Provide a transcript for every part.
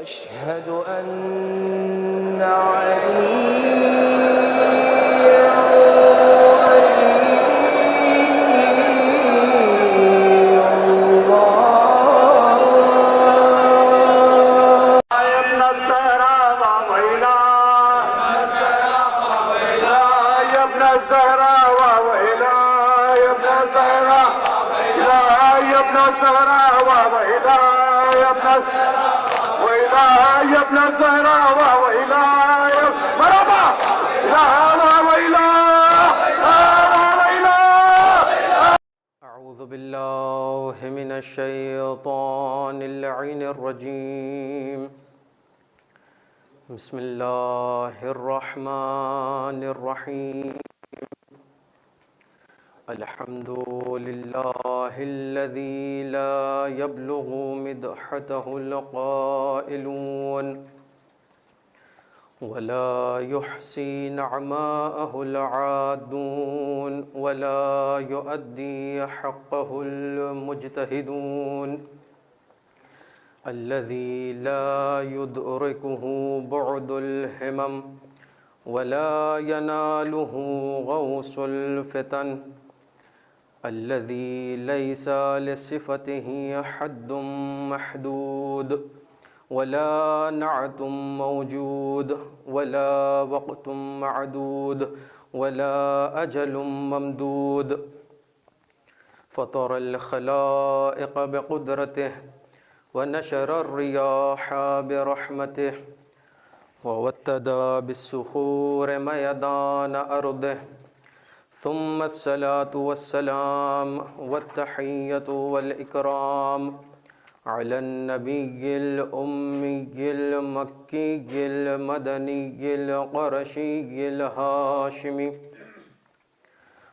أشهد أن عليا أعوذ بالله من الشيطان اللعين الرجيم بسم الله الرحمن الرحيم الحمد لله الذي لا يبلغ مدحته القائلون ولا يحصي نعماءه العادون ولا يؤدي حقه المجتهدون الذي لا يدركه بعد الهمم ولا يناله غوص الفتن الذي ليس لصفته حد محدود ولا نعت موجود ولا وقت معدود ولا أجل ممدود فطر الخلائق بقدرته ونشر الرياح برحمته ووتد بالصخور ميدان أرضه ثم الصلاة والسلام والتحية والإكرام على النبي الأمي المكي المدني القرشي الهاشمي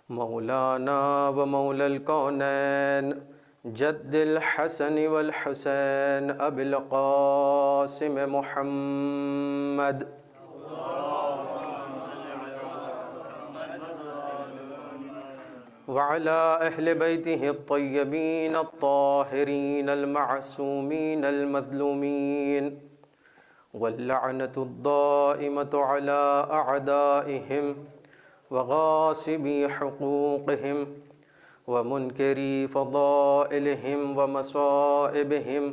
مولانا ومولى الكونين جد الحسن والحسين أبي القاسم محمد وعلى أهل بيته الطيبين الطاهرين المعصومين المظلومين واللعنة الدائمة على أعدائهم وغاصبي حقوقهم ومنكري فضائلهم ومصائبهم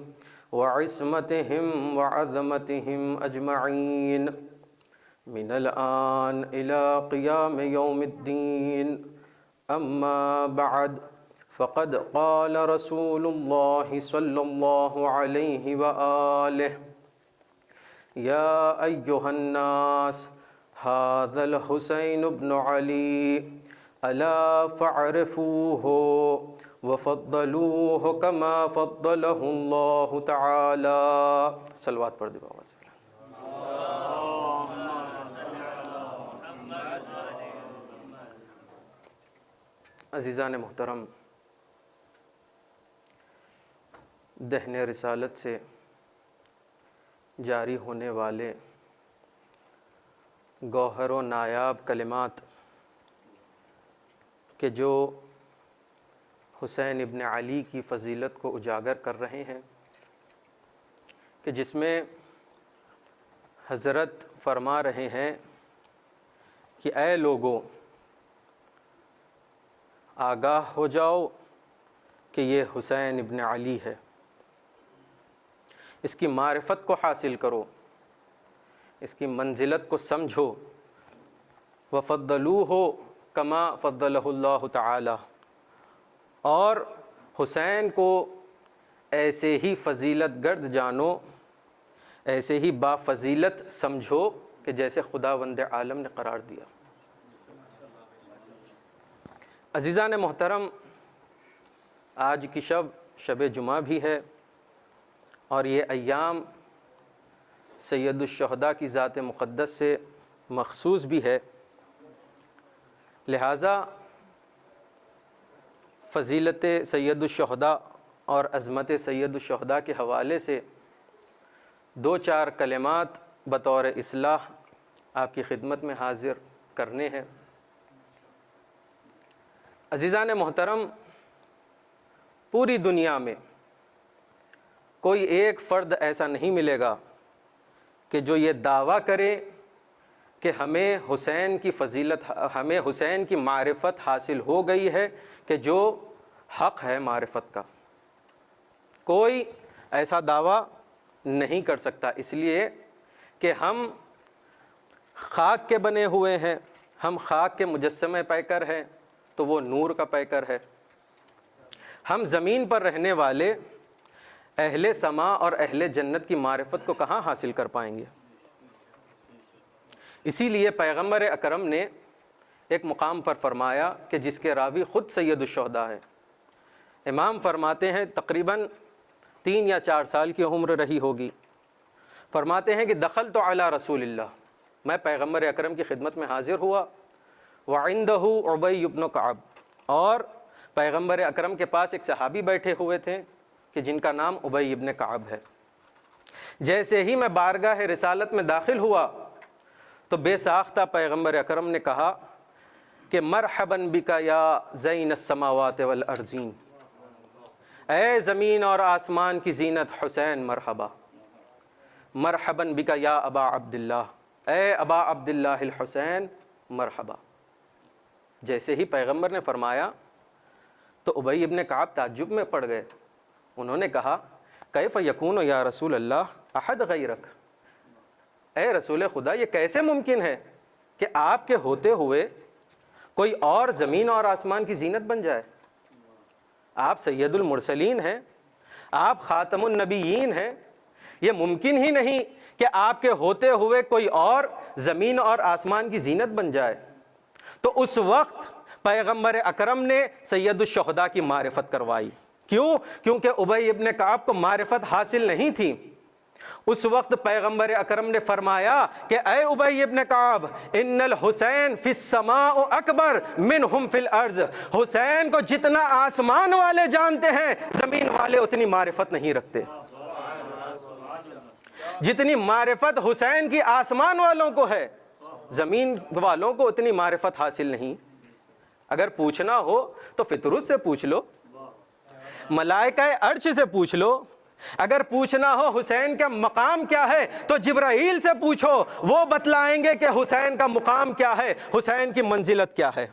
وعصمتهم وعظمتهم أجمعين من الآن إلى قيام يوم الدين أما بعد فقد قال رسول الله صلى الله عليه وآله يا أيها الناس هذا الحسين بن علي ألا فاعرفوه وفضلوه كما فضله الله تعالى صلوات پڑھ دو آواز سے عزیزان محترم، دہن رسالت سے جاری ہونے والے گوہر و نایاب کلمات کہ جو حسین ابن علی کی فضیلت کو اجاگر کر رہے ہیں، کہ جس میں حضرت فرما رہے ہیں کہ اے لوگوں، آگاہ ہو جاؤ کہ یہ حسین ابن علی ہے، اس کی معرفت کو حاصل کرو، اس کی منزلت کو سمجھو، وَفَضَّلُوهُ كَمَا فَضَّلَهُ اللَّهُ تعالی، اور حسین کو ایسے ہی فضیلت گرد جانو، ایسے ہی با فضیلت سمجھو کہ جیسے خداوند عالم نے قرار دیا۔ عزیزان محترم، آج کی شب جمعہ بھی ہے، اور یہ ایام سید الشہداء کی ذات مقدس سے مخصوص بھی ہے، لہٰذا فضیلت سید الشہداء اور عظمت سید الشہداء کے حوالے سے دو چار کلمات بطور اصلاح آپ کی خدمت میں حاضر کرنے ہیں۔ عزیزان محترم، پوری دنیا میں کوئی ایک فرد ایسا نہیں ملے گا کہ جو یہ دعویٰ کرے کہ ہمیں حسین کی فضیلت، ہمیں حسین کی معرفت حاصل ہو گئی ہے، کہ جو حق ہے معرفت کا، کوئی ایسا دعویٰ نہیں کر سکتا، اس لیے کہ ہم خاک کے بنے ہوئے ہیں، ہم خاک کے مجسمے پیکر ہیں تو وہ نور کا پیکر ہے۔ ہم زمین پر رہنے والے اہل سما اور اہل جنت کی معرفت کو کہاں حاصل کر پائیں گے؟ اسی لیے پیغمبر اکرم نے ایک مقام پر فرمایا کہ جس کے راوی خود سید الشہداء ہیں، امام فرماتے ہیں تقریباً 3 یا 4 سال کی عمر رہی ہوگی، فرماتے ہیں کہ دخلت علی رسول اللہ، میں پیغمبر اکرم کی خدمت میں حاضر ہوا، وعندہ ابی بن کعب، اور پیغمبر اکرم کے پاس ایک صحابی بیٹھے ہوئے تھے کہ جن کا نام ابی بن کعب ہے۔ جیسے ہی میں بارگاہ رسالت میں داخل ہوا تو بے ساختہ پیغمبر اکرم نے کہا کہ مرحباً بک یا زین السماوات والارضین، اے زمین اور آسمان کی زینت حسین مرحبا، مرحباً بک یا ابا عبداللہ، اے ابا عبداللہ الحسین مرحبا۔ جیسے ہی پیغمبر نے فرمایا تو ابی ابن کعب تعجب میں پڑ گئے، انہوں نے کہا کیف یکون یا رسول اللہ احد غیرک، اے رسول خدا یہ کیسے ممکن ہے کہ آپ کے ہوتے ہوئے کوئی اور زمین اور آسمان کی زینت بن جائے؟ آپ سید المرسلین ہیں، آپ خاتم النبیین ہیں، یہ ممکن ہی نہیں کہ آپ کے ہوتے ہوئے کوئی اور زمین اور آسمان کی زینت بن جائے۔ تو اس وقت پیغمبر اکرم نے سید الشہداء کی معرفت کروائی۔ کیوں؟ کیونکہ ابی ابن کعب کو معرفت حاصل نہیں تھی۔ اس وقت پیغمبر اکرم نے فرمایا کہ اے ابی ابن کعب ان الحسین فی السماء اکبر منہم فی الارض، حسین کو جتنا آسمان والے جانتے ہیں زمین والے اتنی معرفت نہیں رکھتے۔ جتنی معرفت حسین کی آسمان والوں کو ہے زمین والوں کو اتنی معرفت حاصل نہیں۔ اگر پوچھنا ہو تو فطرت سے پوچھ لو، ملائکہ عرش سے پوچھ لو، اگر پوچھنا ہو حسین کا مقام کیا ہے تو جبرائیل سے پوچھو، وہ بتلائیں گے کہ حسین کا مقام کیا ہے، حسین کی منزلت کیا ہے۔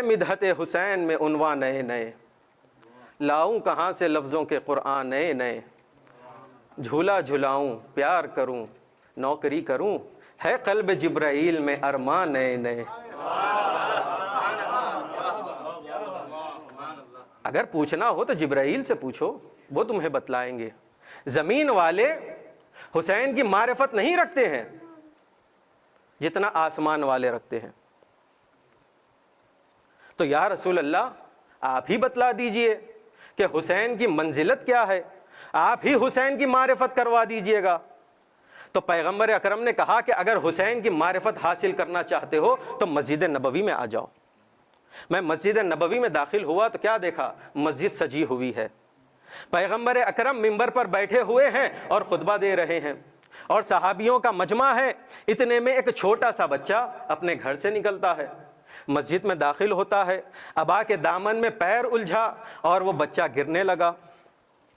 مدحت حسین میں عنوان نئے نئے، لاؤں کہاں سے لفظوں کے قرآن نئے نئے، جھولا جھلاؤں پیار کروں نوکری کروں، ہے قلب جبرائیل میں ارمان نئے نئے۔ اگر پوچھنا ہو تو جبرائیل سے پوچھو، وہ تمہیں بتلائیں گے۔ زمین والے حسین کی معرفت نہیں رکھتے ہیں جتنا آسمان والے رکھتے ہیں۔ تو یا رسول اللہ آپ ہی بتلا دیجئے کہ حسین کی منزلت کیا ہے، آپ ہی حسین کی معرفت کروا دیجئے گا۔ تو پیغمبر اکرم نے کہا کہ اگر حسین کی معرفت حاصل کرنا چاہتے ہو تو مسجد نبوی میں آ جاؤ۔ میں مسجد نبوی میں داخل ہوا تو کیا دیکھا؟ مسجد سجی ہوئی ہے، پیغمبر اکرم منبر پر بیٹھے ہوئے ہیں اور خطبہ دے رہے ہیں، اور صحابیوں کا مجمع ہے۔ اتنے میں ایک چھوٹا سا بچہ اپنے گھر سے نکلتا ہے، مسجد میں داخل ہوتا ہے، ابا کے دامن میں پیر الجھا اور وہ بچہ گرنے لگا۔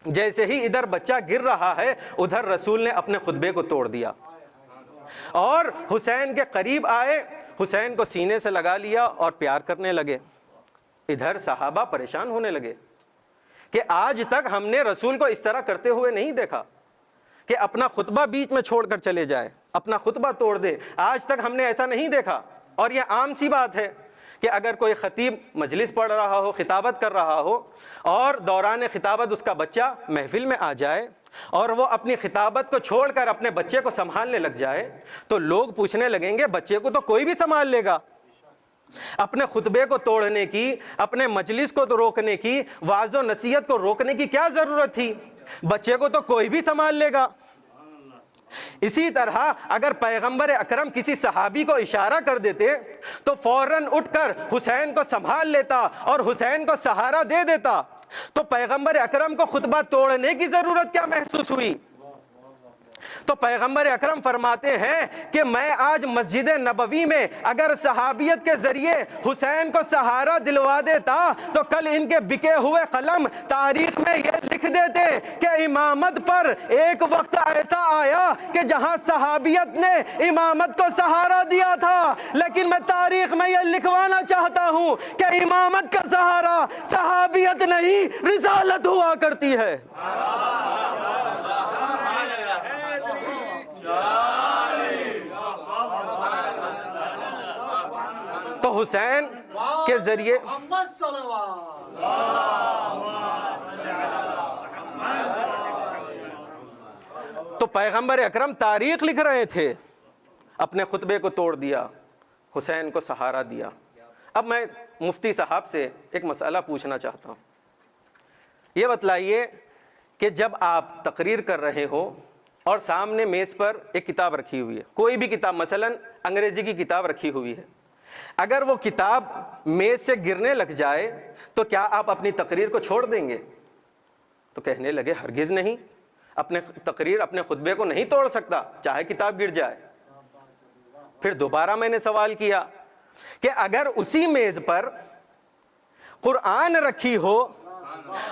جیسے ہی ادھر بچہ گر رہا ہے ادھر رسول نے اپنے خطبے کو توڑ دیا اور حسین کے قریب آئے، حسین کو سینے سے لگا لیا اور پیار کرنے لگے۔ ادھر صحابہ پریشان ہونے لگے کہ آج تک ہم نے رسول کو اس طرح کرتے ہوئے نہیں دیکھا کہ اپنا خطبہ بیچ میں چھوڑ کر چلے جائے، اپنا خطبہ توڑ دے، آج تک ہم نے ایسا نہیں دیکھا۔ اور یہ عام سی بات ہے کہ اگر کوئی خطیب مجلس پڑھ رہا ہو، خطابت کر رہا ہو، اور دوران خطابت اس کا بچہ محفل میں آ جائے اور وہ اپنی خطابت کو چھوڑ کر اپنے بچے کو سنبھالنے لگ جائے تو لوگ پوچھنے لگیں گے بچے کو تو کوئی بھی سنبھال لے گا۔ اپنے خطبے کو توڑنے کی، اپنے مجلس کو تو روکنے کی، وعظ و نصیحت کو روکنے کی کیا ضرورت تھی؟ بچے کو تو کوئی بھی سنبھال لے گا۔ اسی طرح اگر پیغمبر اکرم کسی صحابی کو اشارہ کر دیتے تو فوراً اٹھ کر حسین کو سنبھال لیتا اور حسین کو سہارا دے دیتا، تو پیغمبر اکرم کو خطبہ توڑنے کی ضرورت کیا محسوس ہوئی؟ تو پیغمبر اکرم فرماتے ہیں کہ میں آج مسجد نبوی میں اگر صحابیت کے ذریعے حسین کو سہارا دلوا دیتا تو کل ان کے بکے ہوئے قلم تاریخ میں یہ لکھ دیتے کہ امامت پر ایک وقت ایسا آیا کہ جہاں صحابیت نے امامت کو سہارا دیا تھا، لیکن میں تاریخ میں یہ لکھوانا چاہتا ہوں کہ امامت کا سہارا صحابیت نہیں، رسالت ہوا کرتی ہے۔ تو حسین کے ذریعے تو پیغمبر اکرم تاریخ لکھ رہے تھے، اپنے خطبے کو توڑ دیا، حسین کو سہارا دیا۔ اب میں مفتی صاحب سے ایک مسئلہ پوچھنا چاہتا ہوں، یہ بتلائیے کہ جب آپ تقریر کر رہے ہو اور سامنے میز پر ایک کتاب رکھی ہوئی ہے، کوئی بھی کتاب، مثلا انگریزی کی کتاب رکھی ہوئی ہے، اگر وہ کتاب میز سے گرنے لگ جائے تو کیا آپ اپنی تقریر کو چھوڑ دیں گے؟ تو کہنے لگے ہرگز نہیں، اپنے تقریر اپنے خطبے کو نہیں توڑ سکتا چاہے کتاب گر جائے۔ پھر دوبارہ میں نے سوال کیا کہ اگر اسی میز پر قرآن رکھی ہو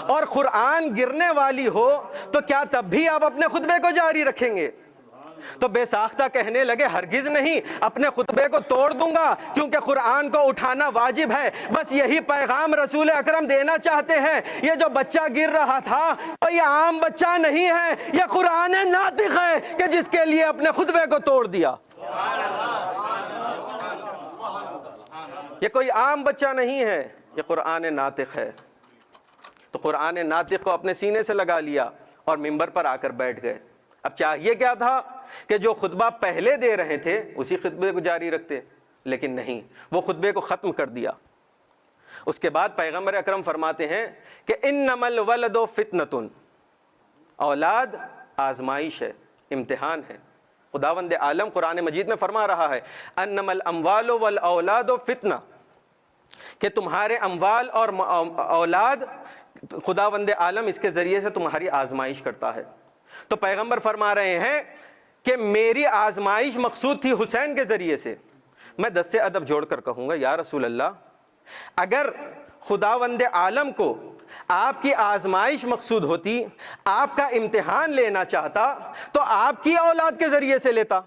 اور قرآن گرنے والی ہو تو کیا تب بھی آپ اپنے خطبے کو جاری رکھیں گے؟ تو بے ساختہ کہنے لگے ہرگز نہیں، اپنے خطبے کو توڑ دوں گا کیونکہ قرآن کو اٹھانا واجب ہے۔ بس یہی پیغام رسول اکرم دینا چاہتے ہیں۔ یہ جو بچہ گر رہا تھا تو یہ عام بچہ نہیں ہے، یہ قرآن ناطق ہے کہ جس کے لیے اپنے خطبے کو توڑ دیا۔ یہ کوئی عام بچہ نہیں ہے، یہ قرآن ناطق ہے۔ تو قرآن ناطق کو اپنے سینے سے لگا لیا اور منبر پر آ کر بیٹھ گئے۔ اب چاہیے کیا تھا کہ جو خطبہ پہلے دے رہے تھے اسی خطبے کو جاری رکھتے، لیکن نہیں، وہ خطبے کو ختم کر دیا۔ اس کے بعد پیغمبر اکرم فرماتے ہیں کہ انما الولد فتنۃ، اولاد آزمائش ہے، امتحان ہے۔ خداوند عالم قرآن مجید میں فرما رہا ہے انما الاموال والاولاد فتنہ، کہ تمہارے اموال اور اولاد خداوند عالم اس کے ذریعے سے تمہاری آزمائش کرتا ہے۔ تو پیغمبر فرما رہے ہیں کہ میری آزمائش مقصود تھی حسین کے ذریعے سے۔ میں دست ادب جوڑ کر کہوں گا یا رسول اللہ، اگر خداوند عالم کو آپ کی آزمائش مقصود ہوتی، آپ کا امتحان لینا چاہتا تو آپ کی اولاد کے ذریعے سے لیتا۔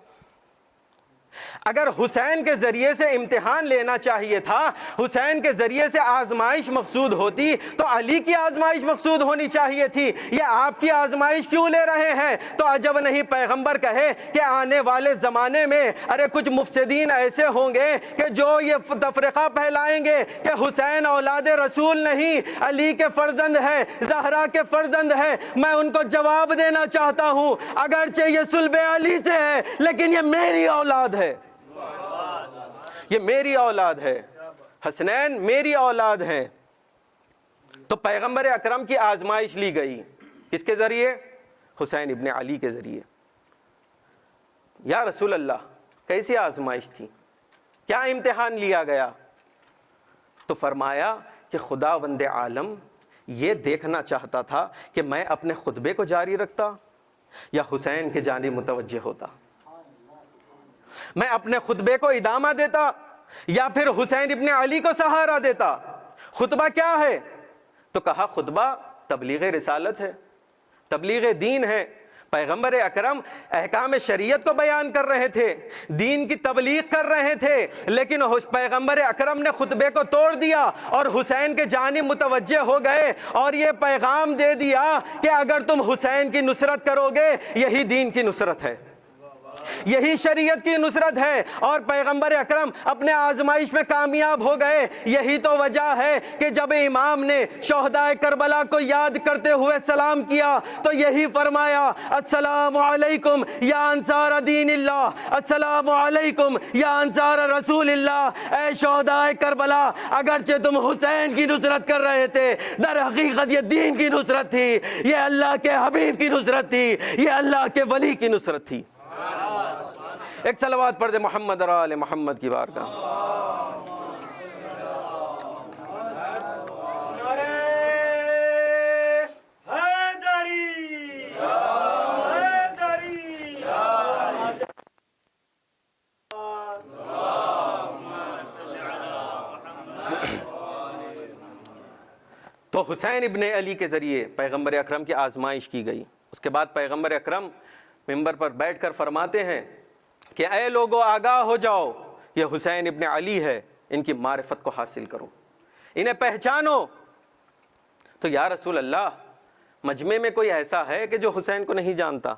اگر حسین کے ذریعے سے امتحان لینا چاہیے تھا، حسین کے ذریعے سے آزمائش مقصود ہوتی تو علی کی آزمائش مقصود ہونی چاہیے تھی۔ یہ آپ کی آزمائش کیوں لے رہے ہیں؟ تو عجب نہیں پیغمبر کہے کہ آنے والے زمانے میں کچھ مفسدین ایسے ہوں گے کہ جو یہ تفرقہ پھیلائیں گے کہ حسین اولاد رسول نہیں، علی کے فرزند ہے، زہرا کے فرزند ہے۔ میں ان کو جواب دینا چاہتا ہوں اگرچہ یہ صلب علی سے ہے لیکن یہ میری اولاد ہے، یہ میری اولاد ہے، حسنین میری اولاد ہیں۔ تو پیغمبر اکرم کی آزمائش لی گئی کس کے ذریعے؟ حسین ابن علی کے ذریعے۔ یا رسول اللہ کیسی آزمائش تھی؟ کیا امتحان لیا گیا؟ تو فرمایا کہ خداوند عالم یہ دیکھنا چاہتا تھا کہ میں اپنے خطبے کو جاری رکھتا یا حسین کے جانب متوجہ ہوتا، میں اپنے خطبے کو ادامہ دیتا یا پھر حسین ابن علی کو سہارا دیتا۔ خطبہ کیا ہے؟ تو کہا خطبہ تبلیغ رسالت ہے، تبلیغ دین ہے۔ پیغمبر اکرم احکام شریعت کو بیان کر رہے تھے، دین کی تبلیغ کر رہے تھے، لیکن پیغمبر اکرم نے خطبے کو توڑ دیا اور حسین کے جانب متوجہ ہو گئے اور یہ پیغام دے دیا کہ اگر تم حسین کی نصرت کرو گے یہی دین کی نصرت ہے، یہی شریعت کی نصرت ہے۔ اور پیغمبر اکرم اپنے آزمائش میں کامیاب ہو گئے۔ یہی تو وجہ ہے کہ جب امام نے شہدائے کربلا کو یاد کرتے ہوئے سلام کیا تو یہی فرمایا السلام علیکم یا انصار دین اللہ، السلام علیکم یا انصار رسول اللہ۔ اے شہدائے کربلا، اگرچہ تم حسین کی نصرت کر رہے تھے، در حقیقت یہ دین کی نصرت تھی، یہ اللہ کے حبیب کی نصرت تھی، یہ اللہ کے ولی کی نصرت تھی۔ ایک صلوات پڑھ دے محمد اور آل محمد کی بارگاہ۔ نعرہ حیدری، حیدری، تو حسین ابن علی کے ذریعے پیغمبر اکرم کی آزمائش کی گئی۔ اس کے بعد پیغمبر اکرم ممبر پر بیٹھ کر فرماتے ہیں کہ اے لوگو آگاہ ہو جاؤ، یہ حسین ابن علی ہے، ان کی معرفت کو حاصل کرو، انہیں پہچانو۔ تو یا رسول اللہ، مجمع میں کوئی ایسا ہے کہ جو حسین کو نہیں جانتا؟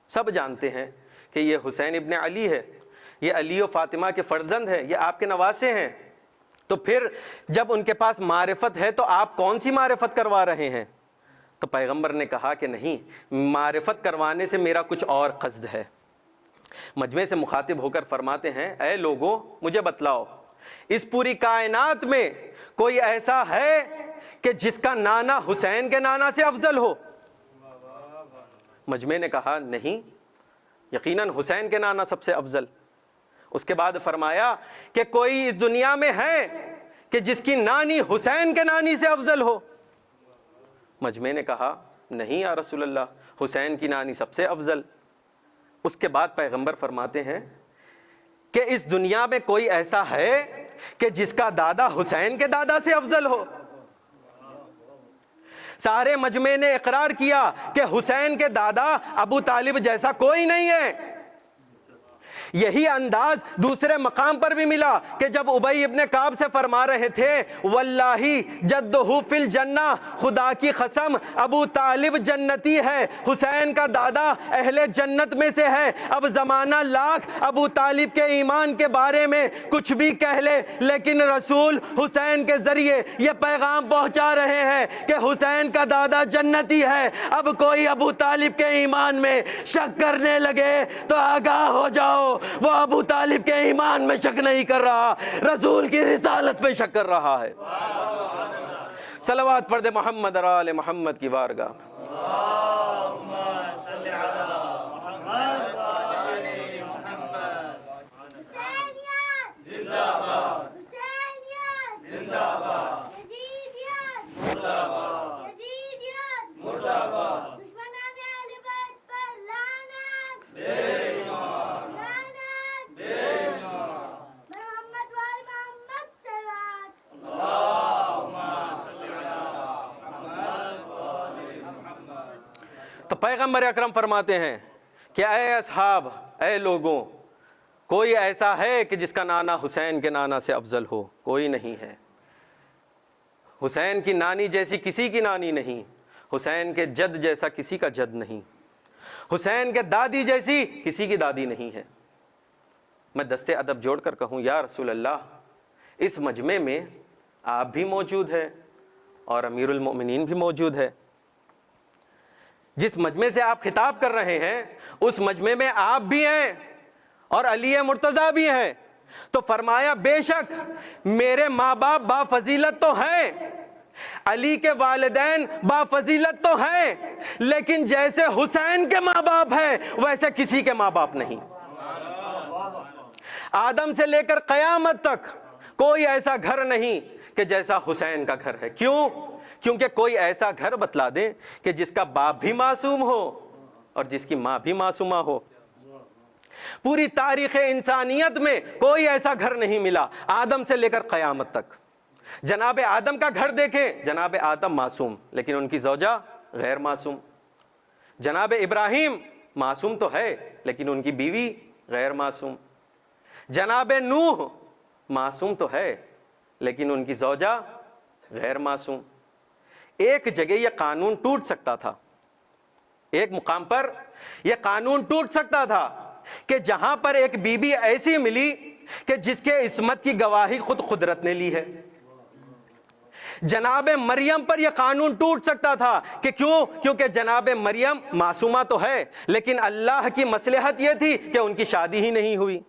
سب جانتے ہیں کہ یہ حسین ابن علی ہے، یہ علی و فاطمہ کے فرزند ہیں، یہ آپ کے نواسے ہیں۔ تو پھر جب ان کے پاس معرفت ہے تو آپ کون سی معرفت کروا رہے ہیں؟ تو پیغمبر نے کہا کہ نہیں، معرفت کروانے سے میرا کچھ اور قصد ہے۔ مجمع سے مخاطب ہو کر فرماتے ہیں اے لوگوں مجھے بتلاؤ، اس پوری کائنات میں کوئی ایسا ہے کہ جس کا نانا حسین کے نانا سے افضل ہو؟ مجمع نے کہا نہیں، یقیناً حسین کے نانا سب سے افضل۔ اس کے بعد فرمایا کہ کوئی اس دنیا میں ہے کہ جس کی نانی حسین کے نانی سے افضل ہو؟ مجمع نے کہا نہیں یا رسول اللہ، حسین کی نانی سب سے افضل۔ اس کے بعد پیغمبر فرماتے ہیں کہ اس دنیا میں کوئی ایسا ہے کہ جس کا دادا حسین کے دادا سے افضل ہو؟ سارے مجمع نے اقرار کیا کہ حسین کے دادا ابو طالب جیسا کوئی نہیں ہے۔ یہی انداز دوسرے مقام پر بھی ملا کہ جب ابی ابن کعب سے فرما رہے تھے واللہ جدہ فی الجنہ، خدا کی قسم ابو طالب جنتی ہے، حسین کا دادا اہل جنت میں سے ہے۔ اب زمانہ لاکھ ابو طالب کے ایمان کے بارے میں کچھ بھی کہہ لے، لیکن رسول حسین کے ذریعے یہ پیغام پہنچا رہے ہیں کہ حسین کا دادا جنتی ہے۔ اب کوئی ابو طالب کے ایمان میں شک کرنے لگے تو آگاہ ہو جاؤ، وہ ابو طالب کے ایمان میں شک نہیں کر رہا، رسول کی رسالت میں شک کر رہا ہے۔ صلوات پڑھ دے محمد اور آل محمد کی بارگاہ میں۔ تو پیغمبر اکرم فرماتے ہیں کہ اے اصحاب، اے لوگوں، کوئی ایسا ہے کہ جس کا نانا حسین کے نانا سے افضل ہو؟ کوئی نہیں ہے۔ حسین کی نانی جیسی کسی کی نانی نہیں، حسین کے جد جیسا کسی کا جد نہیں، حسین کے دادی جیسی کسی کی دادی نہیں ہے۔ میں دستے ادب جوڑ کر کہوں یا رسول اللہ، اس مجمع میں آپ بھی موجود ہیں اور امیر المؤمنین بھی موجود ہے۔ جس مجمع سے آپ خطاب کر رہے ہیں اس مجمع میں آپ بھی ہیں اور علی مرتضیٰ بھی ہیں۔ تو فرمایا بے شک میرے ماں باپ با فضیلت تو ہیں، علی کے والدین با فضیلت تو ہیں، لیکن جیسے حسین کے ماں باپ ہیں ویسے کسی کے ماں باپ نہیں۔ آدم سے لے کر قیامت تک کوئی ایسا گھر نہیں کہ جیسا حسین کا گھر ہے۔ کیوں؟ کیونکہ کوئی ایسا گھر بتلا دیں کہ جس کا باپ بھی معصوم ہو اور جس کی ماں بھی معصومہ ہو۔ پوری تاریخ انسانیت میں کوئی ایسا گھر نہیں ملا آدم سے لے کر قیامت تک۔ جناب آدم کا گھر دیکھیں، جناب آدم معصوم لیکن ان کی زوجہ غیر معصوم۔ جناب ابراہیم معصوم تو ہے لیکن ان کی بیوی غیر معصوم۔ جناب نوح معصوم تو ہے لیکن ان کی زوجہ غیر معصوم۔ ایک جگہ یہ قانون ٹوٹ سکتا تھا، ایک مقام پر یہ قانون ٹوٹ سکتا تھا کہ جہاں پر ایک بی بی ایسی ملی کہ جس کے عصمت کی گواہی خود قدرت نے لی ہے۔ جناب مریم پر یہ قانون ٹوٹ سکتا تھا کہ کیوں؟ کیونکہ جناب مریم معصومہ تو ہے لیکن اللہ کی مصلحت یہ تھی کہ ان کی شادی ہی نہیں ہوئی۔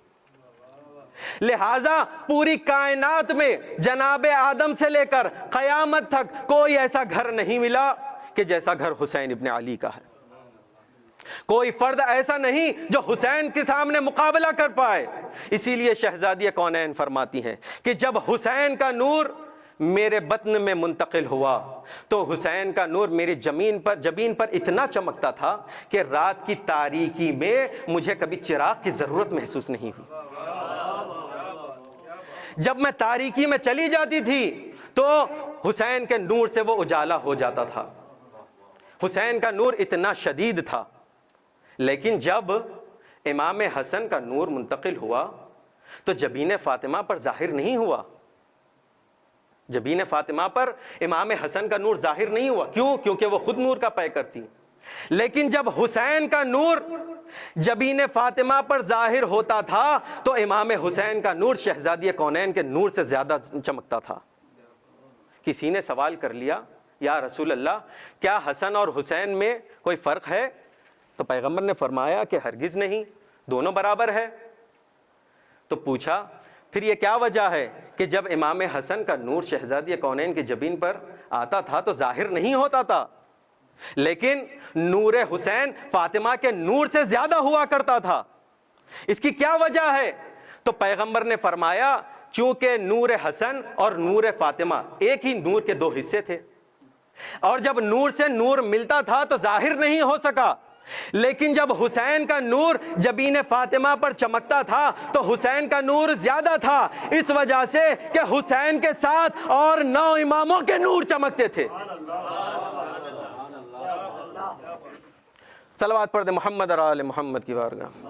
لہٰذا پوری کائنات میں جناب آدم سے لے کر قیامت تک کوئی ایسا گھر نہیں ملا کہ جیسا گھر حسین ابن علی کا ہے۔ کوئی فرد ایسا نہیں جو حسین کے سامنے مقابلہ کر پائے۔ اسی لیے شہزادی کونین فرماتی ہیں کہ جب حسین کا نور میرے بطن میں منتقل ہوا تو حسین کا نور میری جبین پر اتنا چمکتا تھا کہ رات کی تاریکی میں مجھے کبھی چراغ کی ضرورت محسوس نہیں ہوئی۔ جب میں تاریکی میں چلی جاتی تھی تو حسین کے نور سے وہ اجالا ہو جاتا تھا، حسین کا نور اتنا شدید تھا۔ لیکن جب امام حسن کا نور منتقل ہوا تو جبین فاطمہ پر ظاہر نہیں ہوا، جبین فاطمہ پر امام حسن کا نور ظاہر نہیں ہوا۔ کیوں؟ کیونکہ وہ خود نور کا پیکر تھی۔ لیکن جب حسین کا نور جبین فاطمہ پر ظاہر ہوتا تھا تو امام حسین کا نور شہزادی کونین کے نور سے زیادہ چمکتا تھا۔ کسی نے سوال کر لیا، یا رسول اللہ کیا حسن اور حسین میں کوئی فرق ہے؟ تو پیغمبر نے فرمایا کہ ہرگز نہیں، دونوں برابر ہے۔ تو پوچھا پھر یہ کیا وجہ ہے کہ جب امام حسن کا نور شہزادی کونین کی جبین پر آتا تھا تو ظاہر نہیں ہوتا تھا، لیکن نور حسین فاطمہ کے نور سے زیادہ ہوا کرتا تھا؟ اس کی کیا وجہ ہے؟ تو پیغمبر نے فرمایا چونکہ نور حسن اور نور فاطمہ ایک ہی نور کے دو حصے تھے، اور جب نور سے نور ملتا تھا تو ظاہر نہیں ہو سکا، لیکن جب حسین کا نور جبین فاطمہ پر چمکتا تھا تو حسین کا نور زیادہ تھا، اس وجہ سے کہ حسین کے ساتھ اور 9 اماموں کے نور چمکتے تھے۔ صلوات پڑھ دے محمد اور آل محمد کی بارگاہ۔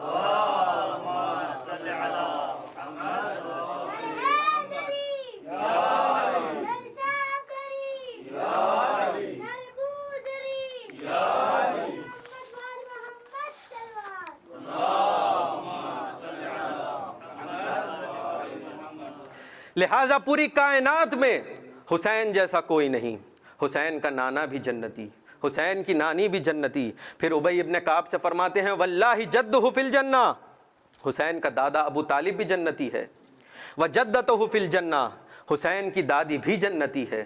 لہٰذا پوری کائنات میں حسین جیسا کوئی نہیں۔ حسین کا نانا بھی جنتی، حسین کی نانی بھی جنتی۔ پھر ابی ابن کعب سے فرماتے ہیں واللہ جدہ فی الجنہ، حسین کا دادا ابو طالب بھی جنتی ہے۔ وجدتہ فی الجنہ، حسین کی دادی بھی جنتی ہے۔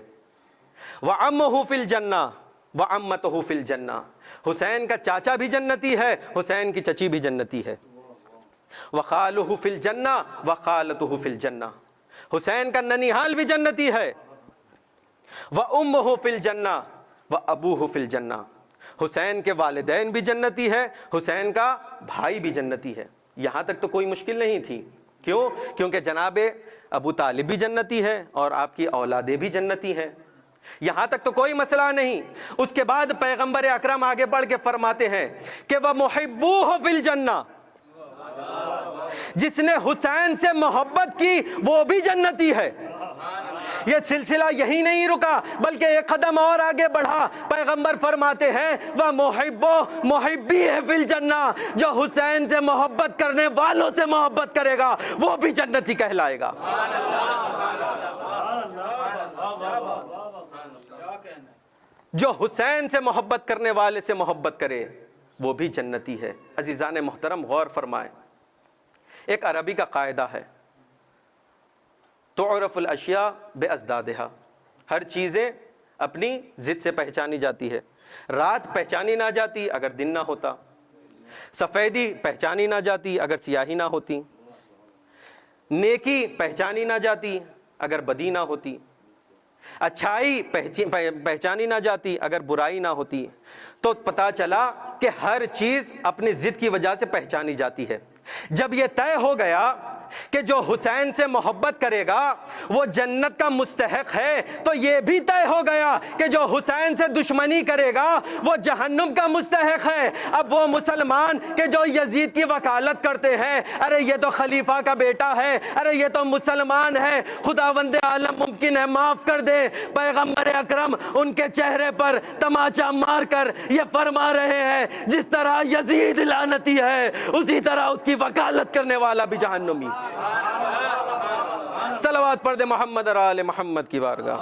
وعمہ فی الجنہ وعمتہ فی الجنہ، حسین کا چاچا بھی جنتی ہے، حسین کی چچی بھی جنتی ہے۔ وخالہ فی الجنہ وخالتہ فی الجنہ، حسین کا ننیحال بھی جنتی ہے۔ وَأُمُّهُ فِي الْجَنَّةِ وَأَبُوهُ فِي الْجَنَّةِ، حسین کے والدین بھی جنتی ہے، حسین کا بھائی بھی جنتی ہے۔ یہاں تک تو کوئی مشکل نہیں تھی۔ کیوں؟ کیونکہ جناب ابو طالب بھی جنتی ہے اور آپ کی اولادیں بھی جنتی ہیں، یہاں تک تو کوئی مسئلہ نہیں۔ اس کے بعد پیغمبر اکرم آگے بڑھ کے فرماتے ہیں کہ وَمُحِبُّوهُ فِي الْجَنَّةِ، جس نے حسین سے محبت کی وہ بھی جنتی ہے۔ یہ سلسلہ یہی نہیں رکا بلکہ ایک قدم اور آگے بڑھا، پیغمبر فرماتے ہیں وَمُحِبُّ مُحِبِّی فِی الْجَنَّةِ، جو حسین سے محبت کرنے والوں سے محبت کرے گا وہ بھی جنتی کہلائے گا۔ جو حسین سے محبت کرنے والے سے محبت کرے وہ بھی جنتی ہے۔ عزیزان محترم غور فرمائیں، ایک عربی کا قاعدہ ہے تعرف الاشیاء بازدادہا، ہر چیزیں اپنی ضد سے پہچانی جاتی ہے۔ رات پہچانی نہ جاتی اگر دن نہ ہوتا، سفیدی پہچانی نہ جاتی اگر سیاہی نہ ہوتی، نیکی پہچانی نہ جاتی اگر بدی نہ ہوتی، اچھائی پہچانی نہ جاتی اگر برائی نہ ہوتی۔ تو پتہ چلا کہ ہر چیز اپنی ضد کی وجہ سے پہچانی جاتی ہے۔ جب یہ طے ہو گیا کہ جو حسین سے محبت کرے گا وہ جنت کا مستحق ہے، تو یہ بھی طے ہو گیا کہ جو حسین سے دشمنی کرے گا وہ جہنم کا مستحق ہے۔ اب وہ مسلمان کہ جو یزید کی وکالت کرتے ہیں، ارے یہ تو خلیفہ کا بیٹا ہے، ارے یہ تو مسلمان ہے، خداوند عالم ممکن ہے معاف کر دے، پیغمبر اکرم ان کے چہرے پر تماچا مار کر یہ فرما رہے ہیں جس طرح یزید لعنتی ہے اسی طرح اس کی وکالت کرنے والا بھی جہنمی۔ صلوات پڑھ دے محمد اور آل محمد کی بارگاہ۔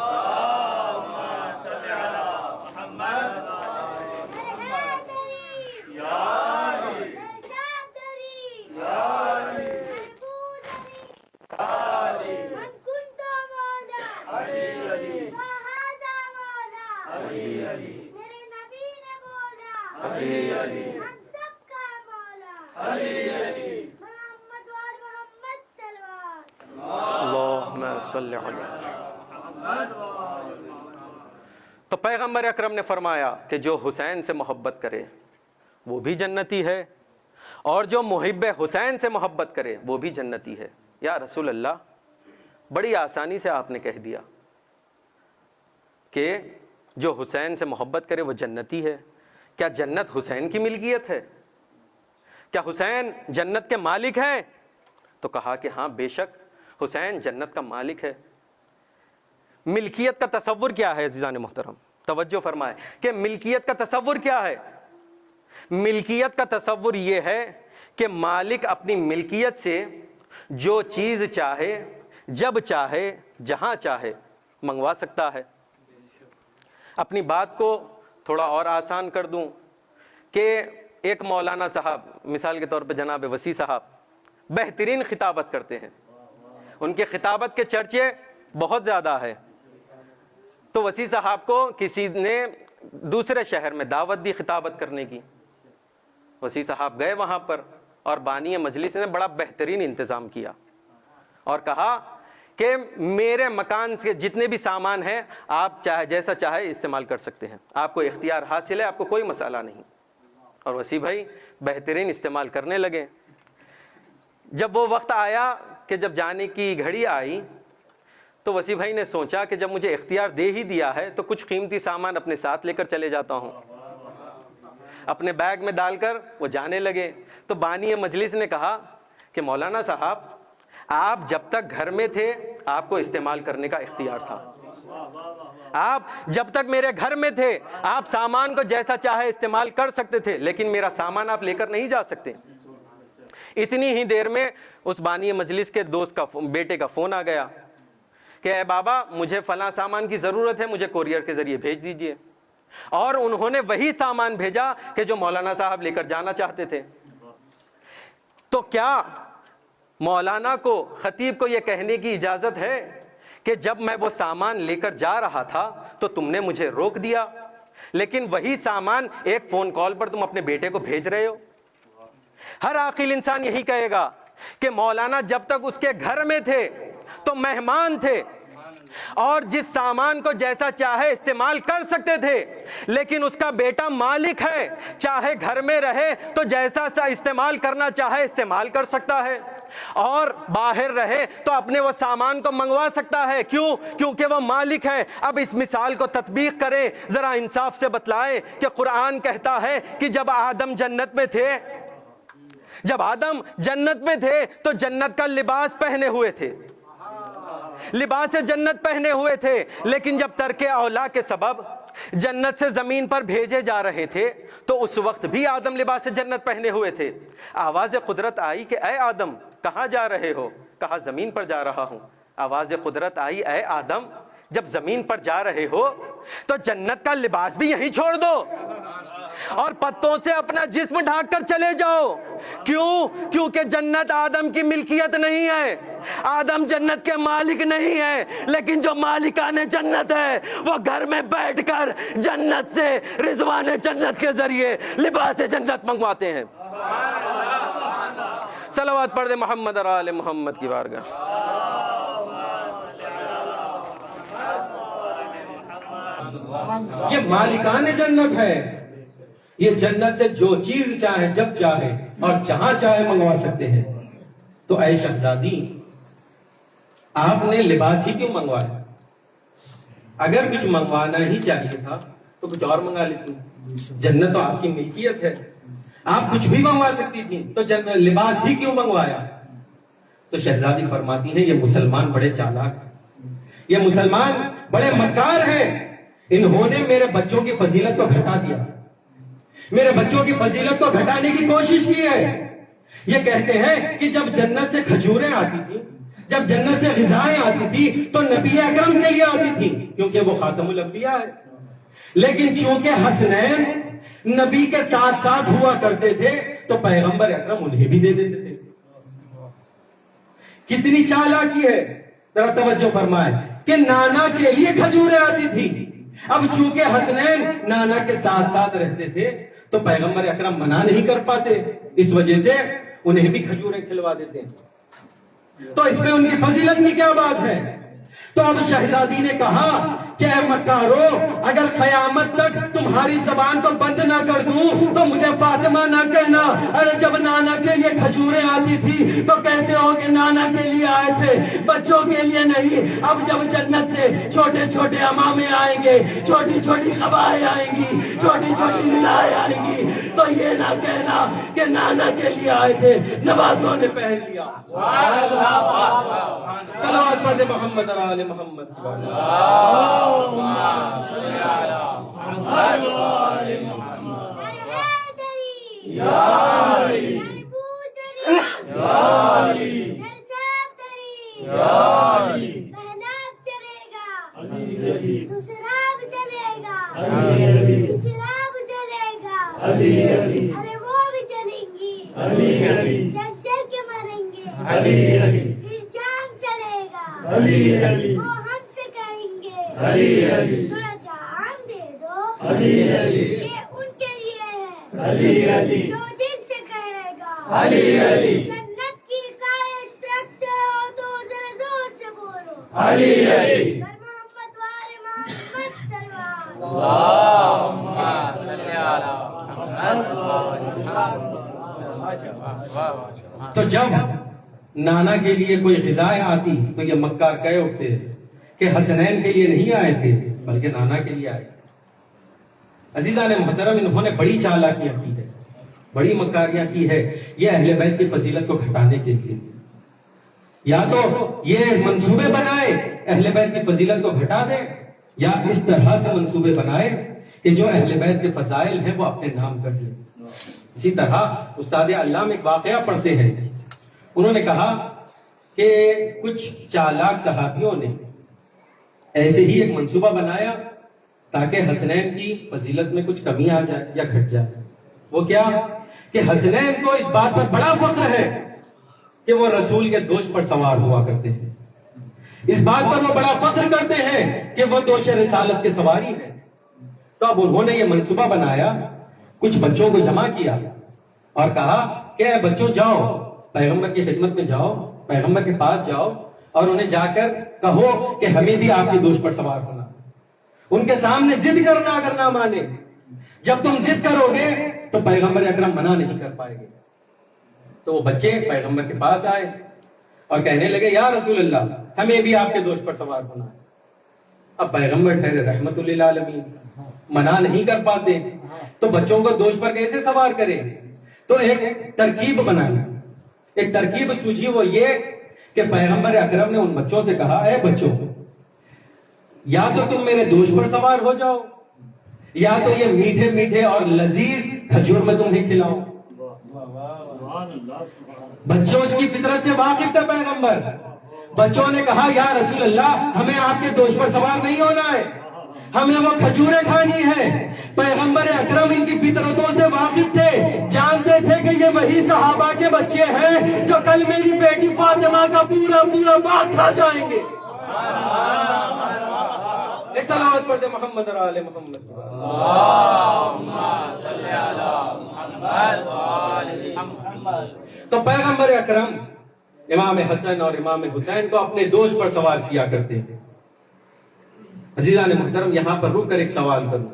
تو پیغمبر اکرم نے فرمایا کہ جو حسین سے محبت کرے وہ بھی جنتی ہے، اور جو محب حسین سے محبت کرے وہ بھی جنتی ہے۔ یا رسول اللہ، بڑی آسانی سے آپ نے کہہ دیا، کہ جو حسین سے محبت کرے وہ جنتی ہے، کیا جنت حسین کی ملکیت ہے؟ کیا حسین جنت کے مالک ہیں؟ تو کہا کہ ہاں بے شک حسین جنت کا مالک ہے۔ ملکیت کا تصور کیا ہے عزیزان محترم؟ توجہ فرمائے کہ ملکیت کا تصور کیا ہے؟ ملکیت کا تصور یہ ہے کہ مالک اپنی ملکیت سے جو چیز چاہے، جب چاہے، جہاں چاہے منگوا سکتا ہے۔ اپنی بات کو تھوڑا اور آسان کر دوں کہ ایک مولانا صاحب، مثال کے طور پہ جناب وسیع صاحب، بہترین خطابت کرتے ہیں، ان کے خطابت کے چرچے بہت زیادہ ہے۔ تو وسیع صاحب کو کسی نے دوسرے شہر میں دعوت دی خطابت کرنے کی، وسیع صاحب گئے وہاں پر اور بانی مجلس نے بڑا بہترین انتظام کیا اور کہا کہ میرے مکان کے جتنے بھی سامان ہیں آپ چاہے جیسا چاہے استعمال کر سکتے ہیں، آپ کو اختیار حاصل ہے، آپ کو کوئی مسئلہ نہیں۔ اور وسیع بھائی بہترین استعمال کرنے لگے۔ جب وہ وقت آیا کہ جب جانے کی گھڑی آئی تو وسیع بھائی نے سوچا کہ جب مجھے اختیار دے ہی دیا ہے تو کچھ قیمتی سامان اپنے ساتھ لے کر چلے جاتا ہوں۔ اپنے بیگ میں ڈال کر وہ جانے لگے۔ تو بانی مجلس نے کہا کہ مولانا صاحب آپ جب تک گھر میں تھے آپ کو استعمال کرنے کا اختیار تھا، آپ جب تک میرے گھر میں تھے آپ سامان کو جیسا چاہے استعمال کر سکتے تھے، لیکن میرا سامان آپ لے کر نہیں جا سکتے۔ اتنی ہی دیر میں اس بانی مجلس کے دوست کا بیٹے کا فون آ گیا کہ اے بابا مجھے فلاں سامان کی ضرورت ہے، مجھے کوریئر کے ذریعے بھیج دیجئے۔ اور انہوں نے وہی سامان بھیجا کہ جو مولانا صاحب لے کر جانا چاہتے تھے۔ تو کیا مولانا کو، خطیب کو یہ کہنے کی اجازت ہے کہ جب میں وہ سامان لے کر جا رہا تھا تو تم نے مجھے روک دیا، لیکن وہی سامان ایک فون کال پر تم اپنے بیٹے کو بھیج رہے ہو؟ ہر عاقل انسان یہی کہے گا کہ مولانا جب تک اس کے گھر میں تھے تو مہمان تھے اور جس سامان کو جیسا چاہے استعمال کر سکتے تھے، لیکن اس کا بیٹا مالک ہے، چاہے گھر میں رہے تو جیسا سا استعمال کرنا چاہے استعمال کر سکتا ہے، اور باہر رہے تو اپنے وہ سامان کو منگوا سکتا ہے۔ کیوں؟ کیونکہ وہ مالک ہے۔ اب اس مثال کو تطبیق کریں، ذرا انصاف سے بتلائیں کہ قرآن کہتا ہے کہ جب آدم جنت میں تھے تو جنت کا لباس پہنے ہوئے تھے، لباس جنت پہنے ہوئے تھے، لیکن جب ترک اولا کے سبب جنت سے زمین پر بھیجے جا رہے تھے تو اس وقت بھی آدم لباس جنت پہنے ہوئے تھے۔ آواز قدرت آئی کہ اے آدم کہاں جا رہے ہو؟ کہا زمین پر جا رہا ہوں۔ آواز قدرت آئی اے آدم جب زمین پر جا رہے ہو تو جنت کا لباس بھی یہیں چھوڑ دو اور پتوں سے اپنا جسم ڈھانک کر چلے جاؤ۔ کیوں؟ کیونکہ جنت آدم کی ملکیت نہیں ہے، آدم جنت کے مالک نہیں ہے، لیکن جو مالکان جنت ہے وہ گھر میں بیٹھ کر جنت سے رضوان جنت کے ذریعے لباس جنت منگواتے ہیں۔ صلوات پڑھ دے محمد اور آل محمد کی بارگاہ۔ یہ مالکان جنت ہے، یہ جنت سے جو چیز چاہے جب چاہے اور جہاں چاہے منگوا سکتے ہیں۔ تو اے شہزادی آپ نے لباس ہی کیوں منگوایا؟ اگر کچھ منگوانا ہی چاہیے تھا تو کچھ اور منگا لیتی، جنت تو آپ کی ملکیت ہے، آپ کچھ بھی منگوا سکتی تھی، تو لباس ہی کیوں منگوایا؟ تو شہزادی فرماتی ہیں یہ مسلمان بڑے چالاک ہیں، یہ مسلمان بڑے مکار ہیں، انہوں نے میرے بچوں کی فضیلت کو گھٹا دیا، میرے بچوں کی فضیلت کو گھٹانے کی کوشش کی ہے۔ یہ کہتے ہیں کہ جب جنت سے کھجوریں آتی تھی، جب جنت سے غذائیں آتی تھی تو نبی اکرم کے لیے آتی تھی کیونکہ وہ خاتم الانبیاء ہے، لیکن چونکہ حسنین نبی کے ساتھ ساتھ ہوا کرتے تھے تو پیغمبر اکرم انہیں بھی دے دیتے تھے۔ کتنی چالاکی ہے، ذرا توجہ فرمائے کہ نانا کے لیے کھجوریں آتی تھی، اب چونکہ حسنین نانا کے ساتھ ساتھ رہتے تھے تو پیغمبر اکرم منع نہیں کر پاتے، اس وجہ سے انہیں بھی کھجوریں کھلوا دیتے ہیں۔ تو اس میں ان کی فضیلت کی کیا بات ہے؟ تو اب شہزادی نے کہا کہ اے مکارو، اگر قیامت تک تمہاری زبان کو بند نہ کر دوں تو مجھے فاطمہ نہ کہنا۔ ارے جب نانا کے لیے کھجوریں آتی تھی تو کہتے ہو کہ نانا کے لیے آئے تھے، بچوں کے لیے نہیں۔ اب جب جنت سے چھوٹے چھوٹے امامے آئیں گے، چھوٹی چھوٹی قبائیں آئیں گی، چھوٹی چھوٹی ندائیں آئیں گی، تو یہ نہ کہنا کہ نانا کے لیے آئے تھے، نوازوں نے پہن لیا۔ صلوات پڑھ دے محمد اور آل محمد۔ ارے وہ بھی چلیں گی، چل چل کے مریں گے، پھر جان چلے گا، وہ ہم سے کہیں گے تھوڑا جان دے دو، کہ ان کے لیے ہے جو دل سے کہے گا جنت کی خواہش رکھتے ہو تو ذرا زور سے بولو، پر محمد والے محمد صلوات۔ تو جب نانا کے لیے کوئی غذائیں آتی تو یہ مکار کہہ اٹھتے کہ حسنین کے لیے نہیں آئے تھے بلکہ نانا کے لیے آئے۔ عزیزان محترم، انہوں نے بڑی چالاکیاں کی ہے، بڑی مکاریاں کی ہے یہ اہل بیت کی فضیلت کو گھٹانے کے لیے۔ یا تو یہ منصوبے بنائے اہل بیت کی فضیلت کو گھٹا دے، یا اس طرح سے منصوبے بنائے کہ جو اہل بیت کے فضائل ہیں وہ اپنے نام کر لیں۔ اسی طرح استاد علام ایک واقعہ پڑھتے ہیں، انہوں نے کہا کہ کچھ چالاک صحابیوں نے ایسے ہی ایک منصوبہ بنایا تاکہ حسنین کی فضیلت میں کچھ کمی آ جائے یا گھٹ جائے۔ وہ کیا کہ حسنین کو اس بات پر بڑا فخر ہے کہ وہ رسول کے دوش پر سوار ہوا کرتے ہیں، اس بات پر وہ بڑا فخر کرتے ہیں کہ وہ دوش رسالت کے سواری ہیں۔ تو اب انہوں نے یہ منصوبہ بنایا، کچھ بچوں کو جمع کیا اور کہا کہ اے بچوں جاؤ پیغمبر کی خدمت میں جاؤ، پیغمبر کے پاس جاؤ اور انہیں جا کر کہو کہ ہمیں بھی آپ کی دوش پر سوار ہونا۔ ان کے سامنے ضد کرنا اگر نہ مانے، جب تم ضد کرو گے تو پیغمبر اکرم منع نہیں کر پائے گے۔ تو وہ بچے پیغمبر کے پاس آئے اور کہنے لگے یا رسول اللہ ہمیں بھی آپ کے دوش پر سوار ہونا ہے۔ اب پیغمبر ٹھہرے رحمت للعالمین، منع نہیں کر پاتے تو بچوں کو دوش پر کیسے سوار کرے؟ تو ایک ترکیب بنائی، ایک ترکیب سوچی، وہ یہ کہ پیغمبر اکرم نے ان بچوں سے کہا اے بچوں، یا تو تم میرے دوش پر سوار ہو جاؤ یا تو یہ میٹھے میٹھے اور لذیذ کھجور میں تمہیں کھلاؤں۔ بچوں اس کی فطرت سے واقف تھے پیغمبر۔ بچوں نے کہا یا رسول اللہ ہمیں آپ کے دوش پر سوار نہیں ہونا ہے، ہمیں وہ کھجوریں کھانی ہے۔ پیغمبر اکرم ان کی فطرتوں سے واقف تھے، جانتے تھے کہ یہ وہی صحابہ کے بچے ہیں جو کل میری بیٹی فاطمہ کا پورا پورا باغ کھا جائیں گے۔ ایک صلوات پڑھ دے محمد اور آل محمد۔ تو پیغمبر اکرم امام حسن اور امام حسین کو اپنے دوش پر سوار کیا کرتے ہیں۔ عزیزان محترم، یہاں پر رک کر ایک سوال کروں،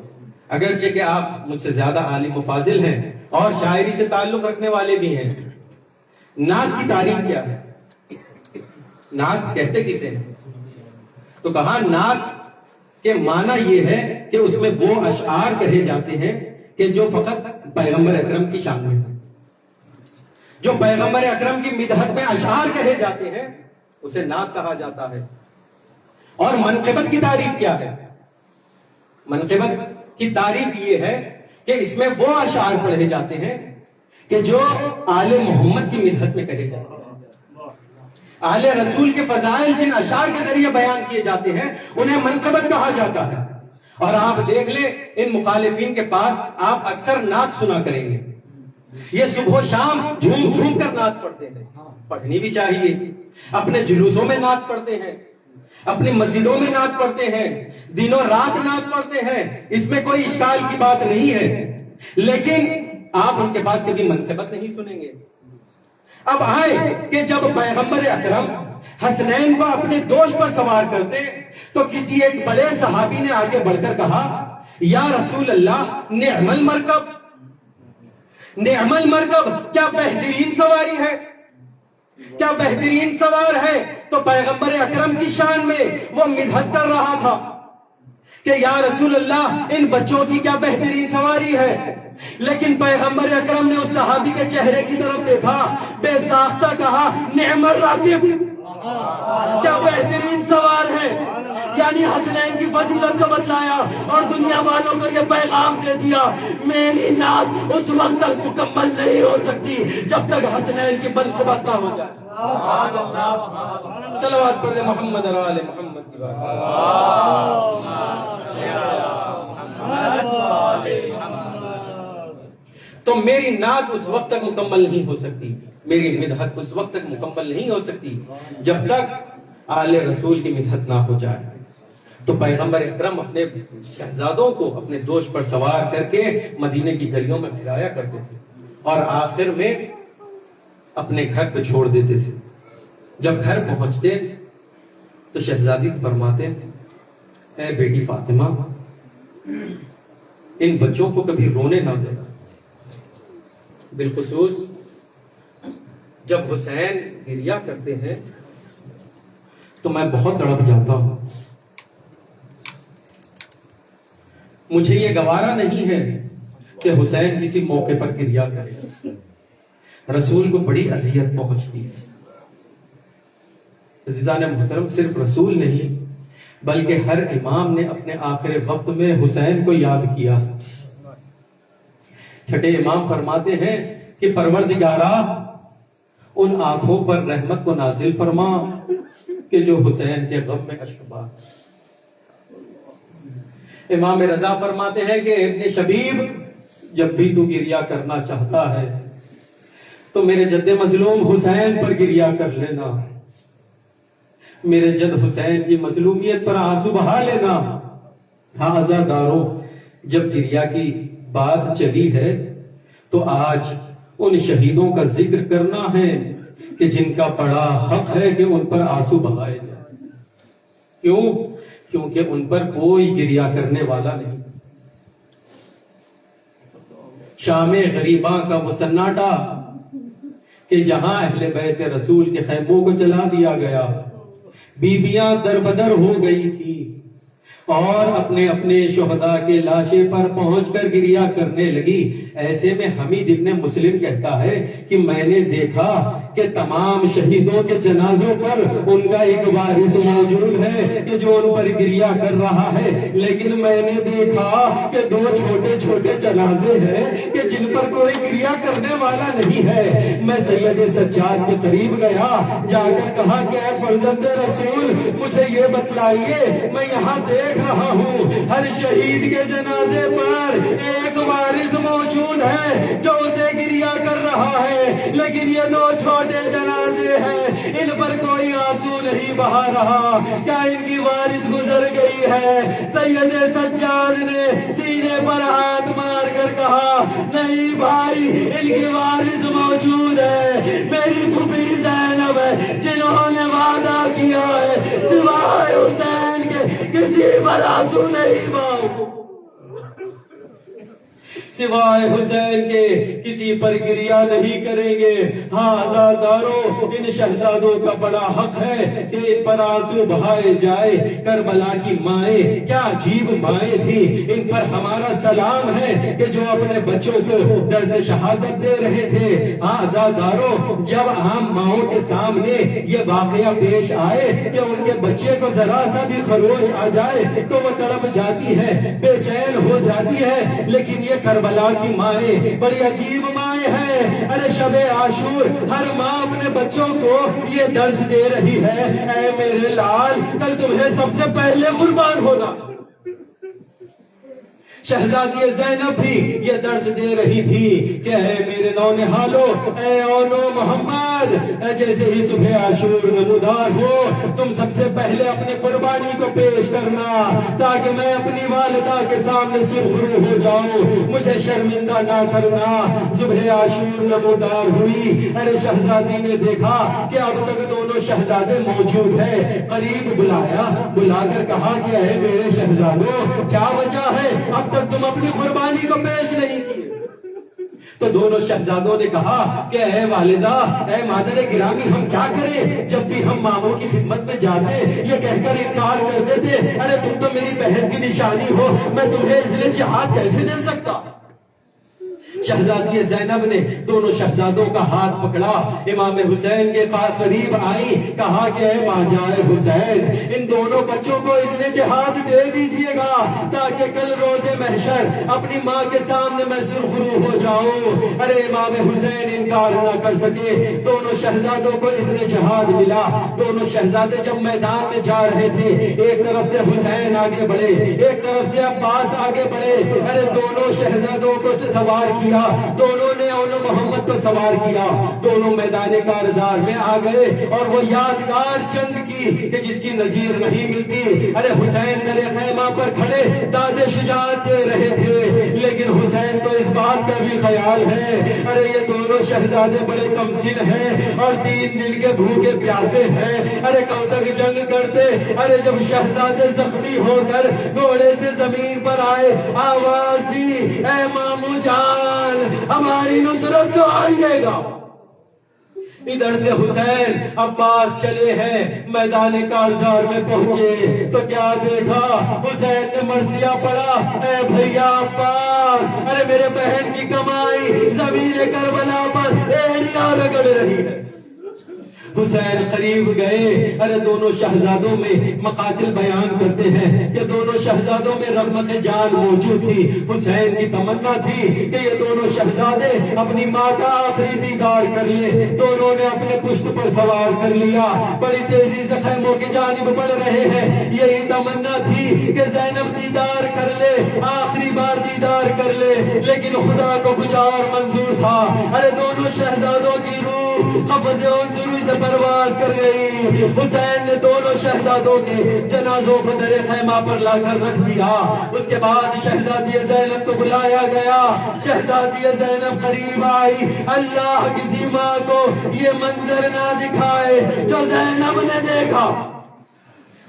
اگرچہ کہ آپ مجھ سے زیادہ عالم و فاضل ہیں اور شاعری سے تعلق رکھنے والے بھی ہیں، نعت کی تعریف کیا ہے؟ نعت کہتے کسے ہیں؟ تو کہا نعت کے معنی یہ ہے کہ اس میں وہ اشعار کہے جاتے ہیں کہ جو فقط پیغمبر اکرم کی شان میں ہیں، جو پیغمبر اکرم کی مدحت میں اشعار کہے جاتے ہیں اسے نعت کہا جاتا ہے۔ اور منقبت کی تعریف کیا ہے؟ منقبت کی تعریف یہ ہے کہ اس میں وہ اشعار پڑھے جاتے ہیں کہ جو آل محمد کی مدحت میں کہے جاتے ہیں، آل رسول کے فضائل جن اشعار کے ذریعے بیان کیے جاتے ہیں انہیں منقبت کہا جاتا ہے۔ اور آپ دیکھ لیں ان مخالفین کے پاس آپ اکثر نعت سنا کریں گے، یہ صبح و شام جھوم جھوم کر نعت پڑھتے ہیں، پڑھنی بھی چاہیے، اپنے جلوسوں میں نعت پڑھتے ہیں، اپنی مسجدوں میں نعت پڑھتے ہیں، دنوں رات نعت پڑھتے ہیں، اس میں کوئی اشکال کی بات نہیں ہے، لیکن آپ ان کے پاس کبھی منقبت نہیں سنیں گے۔ اب آئے کہ جب پیغمبر اکرم حسنین کو اپنے دوش پر سوار کرتے تو کسی ایک بڑے صحابی نے آگے بڑھ کر کہا یا رسول اللہ نعم المرکب، نعم المرکب، کیا بہترین سواری ہے، کیا بہترین سوار ہے۔ تو پیغمبر اکرم کی شان میں وہ مدحت کر رہا تھا کہ یا رسول اللہ ان بچوں کی کیا بہترین سواری ہے، لیکن پیغمبر اکرم نے اس صحابی کے چہرے کی طرف دیکھا، بے ساختہ کہا نعم الراکب، کیا بہترین سوار ہے۔ یعنی حسنین کی فضیلت کو بتلایا اور دنیا والوں کو یہ پیغام دے دیا میری نعت اس وقت تک مکمل نہیں ہو سکتی جب تک حسنین کی منقبت نہ ہو جائے۔ صلوات پڑھ دے محمد اور آل محمد کی بات۔ تو میری نعت اس وقت تک مکمل نہیں ہو سکتی، میری مدحت اس وقت تک مکمل نہیں ہو سکتی جب تک آل رسول کی مدحت نہ ہو جائے۔ تو پیغمبر اکرم اپنے شہزادوں کو اپنے دوش پر سوار کر کے مدینے کی گلیوں میں پھرایا کرتے تھے اور آخر میں اپنے گھر پہ چھوڑ دیتے تھے۔ جب گھر پہنچتے تو شہزادی فرماتے اے بیٹی فاطمہ ان بچوں کو کبھی رونے نہ دینا، بالخصوص جب حسین گریہ کرتے ہیں تو میں بہت تڑپ جاتا ہوں، مجھے یہ گوارا نہیں ہے کہ حسین کسی موقع پر گریہ کرے، رسول کو بڑی اذیت پہنچتی ہے۔ عزیزان محترم، صرف رسول نہیں بلکہ ہر امام نے اپنے آخر وقت میں حسین کو یاد کیا۔ چھٹے امام فرماتے ہیں کہ پروردگارا ان آنکھوں پر رحمت کو نازل فرما کہ جو حسین کے غم میں اشک بہا۔ امام رضا فرماتے ہیں کہ ابن شبیب جب بھی تو گریہ کرنا چاہتا ہے تو میرے جد مظلوم حسین پر گریہ کر لینا، میرے جد حسین کی مظلومیت پر آنسو بہا لینا۔ ہاں عزاداروں، جب گریہ کی بات چلی ہے تو آج ان شہیدوں کا ذکر کرنا ہے کہ جن کا بڑا حق ہے کہ ان پر آنسو بہائے جائے۔ کیوں؟ کیونکہ ان پر کوئی گریہ کرنے والا نہیں۔ شام غریباں کا وہ سناٹا کہ جہاں اہل بیت رسول کے خیموں کو جلا دیا گیا، بیبیاں دربدر ہو گئی تھی اور اپنے اپنے شہداء کے لاشیں پر پہنچ کر گریہ کرنے لگی۔ ایسے میں حمید ابن مسلم کہتا ہے کہ میں نے دیکھا کہ تمام شہیدوں کے جنازوں پر ان کا ایک وارث موجود ہے کہ جو ان پر گریہ کر رہا ہے، لیکن میں نے دیکھا کہ دو چھوٹے چھوٹے جنازے ہیں کہ جن پر کوئی گریہ کرنے والا نہیں ہے۔ میں سید سجاد کے قریب گیا، جا کر کہا کہ اے فرزند رسول مجھے یہ بتلائیے، میں یہاں دیکھ رہا ہوں ہر شہید کے جنازے پر ایک وارث موجود ہے جو اسے گریہ کر رہا ہے، لیکن یہ دو چھوٹے جنازے ہیں، ان پر کوئی آنسو نہیں بہا رہا، کیا ان کی وارث گزر گئی ہے؟ سید سجاد نے سینے پر ہاتھ مار کر کہا نہیں بھائی، ان کی وارث موجود ہے، میری پھوپھی زینب ہے جنہوں نے وعدہ کیا ہے سوائے حسین کے کسی پر آنسو نہیں بہاؤں، سوائے حسین کے کسی پر گریہ نہیں کریں گے۔ ہاں عزاداروں، ان شہزادوں کا بڑا حق ہے کہ ان پر آنسو بہائے جائے۔ کربلا کی مائیں کیا عجیب مائیں تھیں، ان پر ہمارا سلام ہے کہ جو اپنے بچوں کو درس شہادت دے رہے تھے۔ ہاں عزاداروں، جب عام ماؤں کے سامنے یہ واقعہ پیش آئے کہ ان کے بچے کو ذرا سا بھی خروش آ جائے تو وہ تڑپ جاتی ہے، بے چین ہو جاتی ہے، لیکن یہ کربلا کی مائیں بڑی عجیب مائیں ہیں۔ ارے شب عاشور ہر ماں اپنے بچوں کو یہ درس دے رہی ہے، اے میرے لال کل تمہیں سب سے پہلے قربان ہونا، شہزادی زینب بھی یہ درس دے رہی تھی کہ اے میرے نونہالو، اے اونو محمد، جیسے ہی صبح عاشور نمودار ہو تم سب سے پہلے اپنی قربانی کو پیش کرنا تاکہ میں اپنی والدہ کے سامنے سرخرو ہو جاؤں، مجھے شرمندہ نہ کرنا۔ صبح عاشور نمودار ہوئی، ارے شہزادی نے دیکھا کہ اب تک دونوں شہزادے موجود ہیں، قریب بلایا، بلا کر کہا کہ اے میرے شہزادوں، کیا وجہ ہے اب تک تم اپنی قربانی کو پیش نہیں کیے؟ تو دونوں شہزادوں نے کہا کہ اے والدہ، اے مادر گرامی، ہم کیا کریں؟ جب بھی ہم ماموں کی خدمت میں جاتے یہ کہہ کر انکار کر دیتے، ارے تم تو میری بہن کی نشانی ہو، میں تمہیں اذن جہاد کیسے دے سکتا؟ شہزادی زینب نے دونوں شہزادوں کا ہاتھ پکڑا، امام حسین کے پاس قریب آئی، کہا کہ اے ماجائے حسین، ان دونوں بچوں کو اذن جہاد دے دیجئے گا تاکہ کل روز محشر اپنی ماں کے سامنے میں سرخرو ہو جاؤں۔ ارے امام حسین انکار نہ کر سکے، دونوں شہزادوں کو اذن جہاد ملا۔ دونوں شہزادے جب میدان میں جا رہے تھے، ایک طرف سے حسین آگے بڑھے، ایک طرف سے عباس آگے بڑھے، ارے دونوں شہزادوں کو سوار کیا، دونوں نے اونو محمد کو سوار کیا، دونوں میدان کارزار میں آ گئے، اور وہ یادگار جنگ کی کہ جس کی نظیر نہیں ملتی۔ ارے حسین در خیمہ پر کھڑے داد شجاعت دے رہے تھے، لیکن حسین کو اس بات کا بھی خیال ہے، ارے یہ دونوں شہزادے بڑے کمسن ہیں اور 3 دن کے بھوکے پیاسے ہیں، ارے کب تک جنگ کرتے؟ ارے جب شہزادے زخمی ہو کر گھوڑے سے زمین پر آئے، آواز دی، اے مامو جان، ہماری نصرت تو آئیے گا۔ ادھر سے حسین عباس چلے ہیں، میدان کارزار میں پہنچے تو کیا دیکھا؟ حسین نے مرثیہ پڑھا، اے بھیا عباس، ارے میرے بہن کی کمائی زمین کربلا پر ایڑیاں رگڑ رہی ہے۔ حسین قریب گئے، ارے دونوں شہزادوں میں مقاتل بیان کرتے ہیں کہ دونوں شہزادوں میں رغبت جان موجود تھی۔ حسین کی تمنا تھی کہ یہ دونوں شہزادے اپنی ماں کا آخری دیدار کر لیں، دونوں نے اپنے پشت پر سوار کر لیا، بڑی تیزی سے خیموں کی جانب بڑھ رہے ہیں۔ یہی تمنا تھی کہ زینب دیدار کر لے، آخری بار دیدار کر لے، لیکن خدا کو کچھ اور منظور تھا۔ ارے دونوں شہزادوں کی روح قبض انظروی سے پرواز کر گئی۔ حسین نے دونوں شہزادوں کے جنازوں کو در خیمہ پر لا کر رکھ دیا۔ اس کے بعد شہزادی زینب کو بلایا گیا، شہزادی زینب قریب آئی۔ اللہ کسی ماں کو یہ منظر نہ دکھائے جو زینب نے دیکھا۔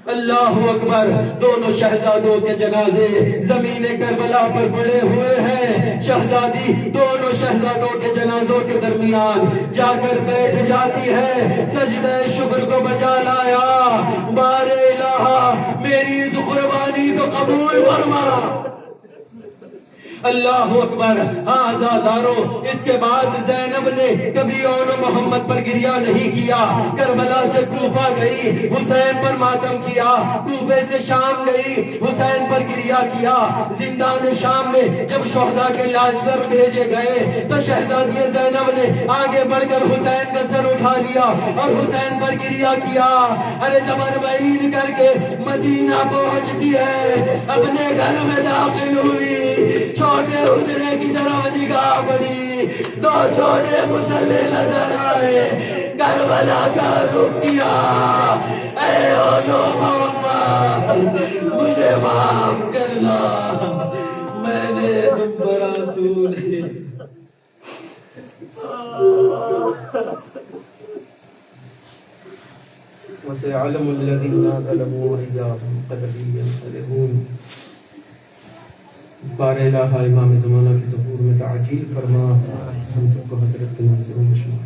اللہ اکبر، دونوں شہزادوں کے جنازے زمین کربلا پر پڑے ہوئے ہیں۔ شہزادی دونوں شہزادوں کے جنازوں کے درمیان جا کر بیٹھ جاتی ہے، سجدہ شکر کو بجا لایا، بار الہ میری اس قربانی کو قبول فرما۔ اللہ اکبر، ہاں عزادارو، اس کے بعد زینب نے کبھی اونو محمد پر گریہ نہیں کیا۔ کربلا سے کوفہ گئی، حسین پر ماتم کیا، کوفے سے شام گئی، حسین پر گریہ کیا۔ زندان شام میں جب شہداء کے لاش سر بھیجے گئے تو شہزادی زینب نے آگے بڑھ کر حسین کا سر اٹھا لیا اور حسین پر گریہ کیا۔ ارے جب اربعین کر کے مدینہ پہنچتی ہے، اپنے گھر میں داخل ہوئی، چھوٹے حجرے کی طرف نگاہ بڑھی، 2 چھوٹے مسلح نظر آئے، کربلا کا رخ کیا، اے اونو محمد مجھے معاف کرنا، میں نے تم پر آنسو نہیں۔ وَسَيَعْلَمُ الَّذِينَ ظَلَمُوا أَيَّ مُنقَلَبٍ يَنقَلِبُونَ۔ بار الہ امام زمانہ کی ظہور میں تعجیل فرما، ہم سب کو حضرت کے نام سے مشہور